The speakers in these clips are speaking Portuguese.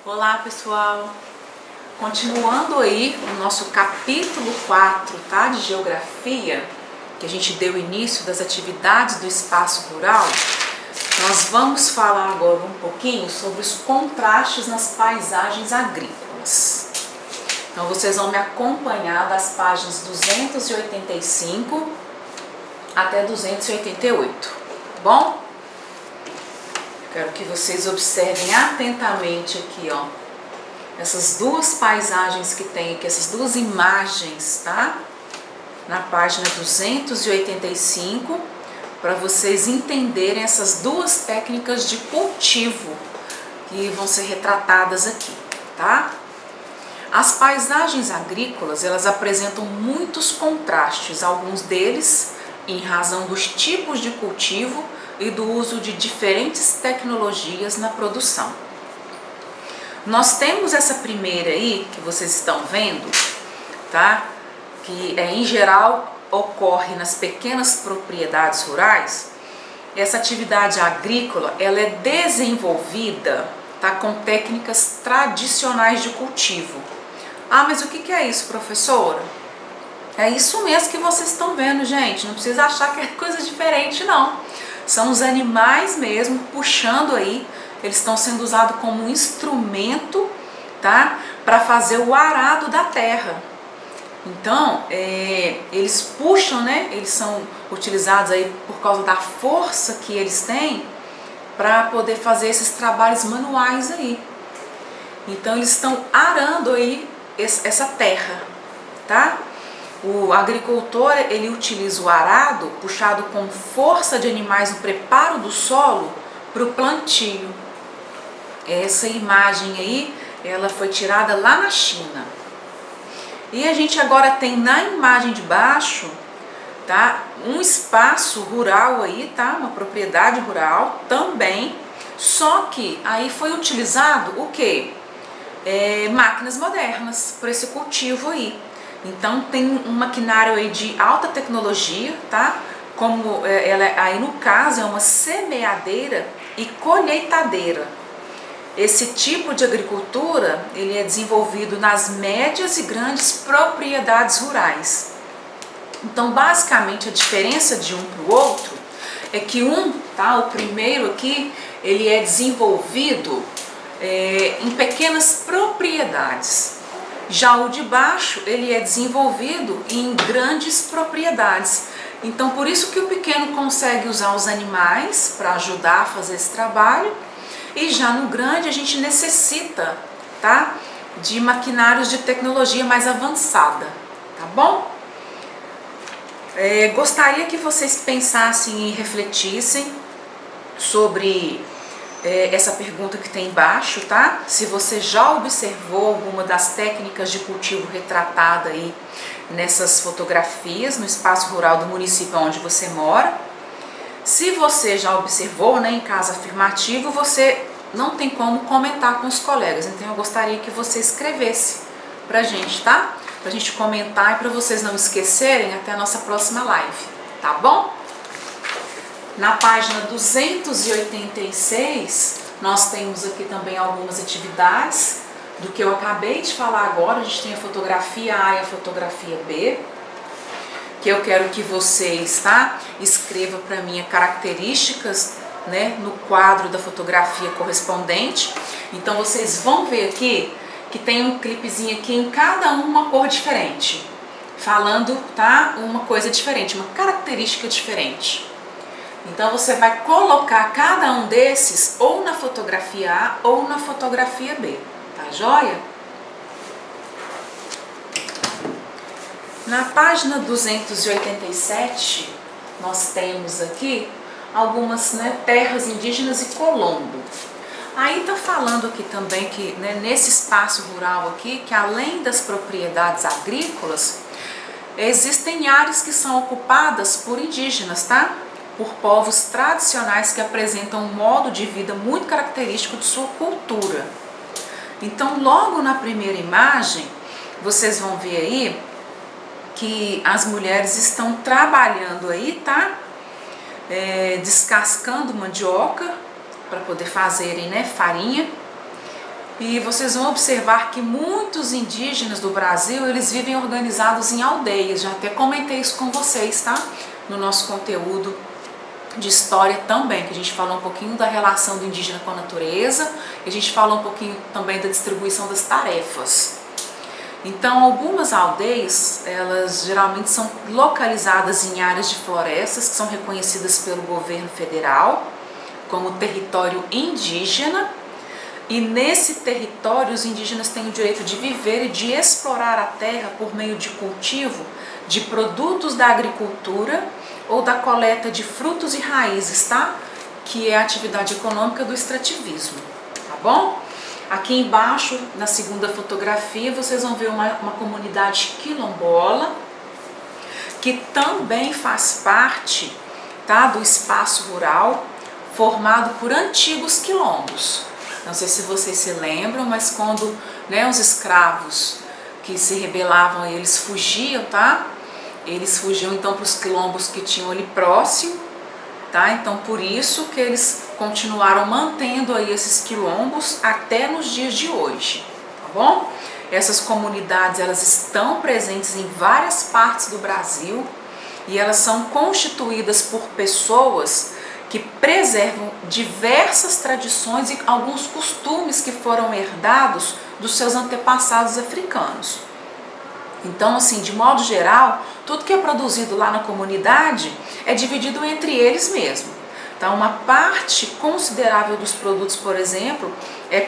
Olá pessoal, continuando aí o nosso capítulo 4, tá, de Geografia, que a gente deu início das atividades do espaço rural, nós vamos falar agora um pouquinho sobre os contrastes nas paisagens agrícolas. Então vocês vão me acompanhar das páginas 285 até 288, tá bom? Quero que vocês observem atentamente aqui, ó, essas duas paisagens que tem aqui, essas duas imagens, tá? Na página 285, para vocês entenderem essas duas técnicas de cultivo que vão ser retratadas aqui, tá? As paisagens agrícolas, elas apresentam muitos contrastes, alguns deles em razão dos tipos de cultivo e do uso de diferentes tecnologias na produção. Nós temos essa primeira aí, que vocês estão vendo, tá? Que em geral ocorre nas pequenas propriedades rurais. Essa atividade agrícola, ela é desenvolvida, tá, com técnicas tradicionais de cultivo. Ah, mas o que é isso, professora? É isso mesmo que vocês estão vendo, gente. Não precisa achar que é coisa diferente, não. São os animais mesmo puxando aí, eles estão sendo usados como um instrumento, tá? Para fazer o arado da terra. Então, eles puxam, né? Eles são utilizados aí por causa da força que eles têm para poder fazer esses trabalhos manuais aí. Então, eles estão arando aí essa terra, tá? O agricultor, ele utiliza o arado puxado com força de animais no preparo do solo para o plantio. Essa imagem aí, ela foi tirada lá na China. E a gente agora tem na imagem de baixo, tá, um espaço rural aí, tá, uma propriedade rural também, só que aí foi utilizado o quê? Máquinas modernas para esse cultivo aí. Então tem um maquinário aí de alta tecnologia, tá? Como ela aí no caso é uma semeadeira e colheitadeira. Esse tipo de agricultura, ele é desenvolvido nas médias e grandes propriedades rurais. Então basicamente a diferença de um para o outro é que tá, o primeiro aqui, ele é desenvolvido em pequenas propriedades. Já o de baixo, ele é desenvolvido em grandes propriedades. Então, por isso que o pequeno consegue usar os animais para ajudar a fazer esse trabalho. E já no grande, a gente necessita, tá, de maquinários de tecnologia mais avançada, tá bom? Gostaria que vocês pensassem e refletissem sobre essa pergunta que tem embaixo, tá? Se você já observou alguma das técnicas de cultivo retratada aí nessas fotografias no espaço rural do município onde você mora. Se você já observou, né, em caso afirmativo, você não tem como comentar com os colegas. Então eu gostaria que você escrevesse pra gente, tá? Pra gente comentar e para vocês não esquecerem até a nossa próxima live, tá bom? Na página 286, nós temos aqui também algumas atividades do que eu acabei de falar agora. A gente tem a fotografia A e a fotografia B, que eu quero que vocês, tá, escreva para mim características, né, no quadro da fotografia correspondente. Então vocês vão ver aqui que tem um clipezinho aqui em cada uma cor diferente, falando, tá, uma coisa diferente, uma característica diferente. Então você vai colocar cada um desses ou na fotografia A ou na fotografia B, tá joia? Na página 287, nós temos aqui algumas, né, terras indígenas e Colombo. Aí tá falando aqui também que, né, nesse espaço rural aqui, que além das propriedades agrícolas, existem áreas que são ocupadas por indígenas, tá? Por povos tradicionais que apresentam um modo de vida muito característico de sua cultura. Então, logo na primeira imagem, vocês vão ver aí que as mulheres estão trabalhando aí, tá? Descascando mandioca para poder fazerem, né, farinha. E vocês vão observar que muitos indígenas do Brasil, eles vivem organizados em aldeias. Já até comentei isso com vocês, tá? No nosso conteúdo de história também, que a gente falou um pouquinho da relação do indígena com a natureza, e a gente falou um pouquinho também da distribuição das tarefas. Então, algumas aldeias, elas geralmente são localizadas em áreas de florestas que são reconhecidas pelo governo federal como território indígena, e nesse território os indígenas têm o direito de viver e de explorar a terra por meio de cultivo de produtos da agricultura ou da coleta de frutos e raízes, tá? Que é a atividade econômica do extrativismo, tá bom? Aqui embaixo, na segunda fotografia, vocês vão ver uma comunidade quilombola, que também faz parte, tá, do espaço rural, formado por antigos quilombos. Não sei se vocês se lembram, mas quando, né, os escravos que se rebelavam, eles fugiam, tá? Eles fugiam então para os quilombos que tinham ali próximo, tá? Então por isso que eles continuaram mantendo aí esses quilombos até nos dias de hoje, tá bom? Essas comunidades, elas estão presentes em várias partes do Brasil e elas são constituídas por pessoas que preservam diversas tradições e alguns costumes que foram herdados dos seus antepassados africanos. Então, assim, de modo geral, tudo que é produzido lá na comunidade é dividido entre eles mesmos. Então, uma parte considerável dos produtos, por exemplo, é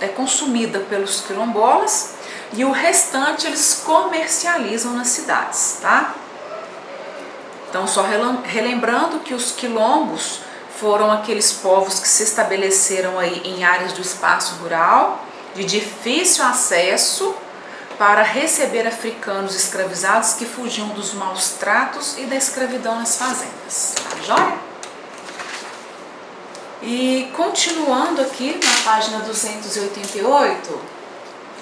consumida pelos quilombolas e o restante eles comercializam nas cidades, tá? Então, só relembrando que os quilombos foram aqueles povos que se estabeleceram aí em áreas do espaço rural, de difícil acesso, para receber africanos escravizados que fugiam dos maus tratos e da escravidão nas fazendas. Tá joia? E continuando aqui na página 288,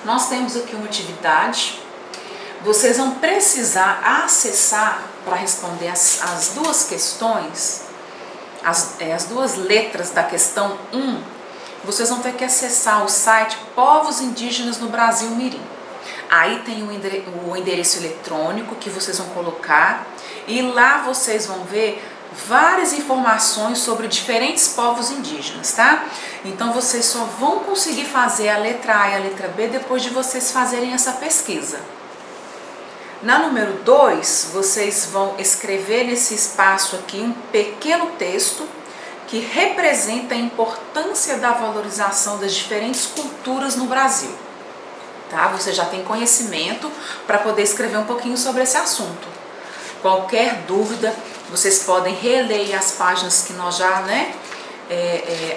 nós temos aqui uma atividade. Vocês vão precisar acessar para responder as duas questões, as duas letras da questão 1, vocês vão ter que acessar o site Povos Indígenas no Brasil Mirim. Aí tem o endereço eletrônico que vocês vão colocar e lá vocês vão ver várias informações sobre diferentes povos indígenas, tá? Então vocês só vão conseguir fazer a letra A e a letra B depois de vocês fazerem essa pesquisa. Na número 2, vocês vão escrever nesse espaço aqui um pequeno texto que representa a importância da valorização das diferentes culturas no Brasil. Tá? Você já tem conhecimento para poder escrever um pouquinho sobre esse assunto. Qualquer dúvida, vocês podem reler as páginas que nós já,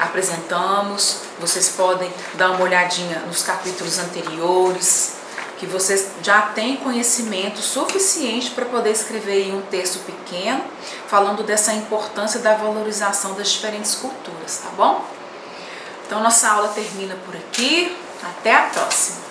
apresentamos. Vocês podem dar uma olhadinha nos capítulos anteriores, que vocês já têm conhecimento suficiente para poder escrever aí um texto pequeno, falando dessa importância da valorização das diferentes culturas, tá bom? Então, nossa aula termina por aqui. Até a próxima!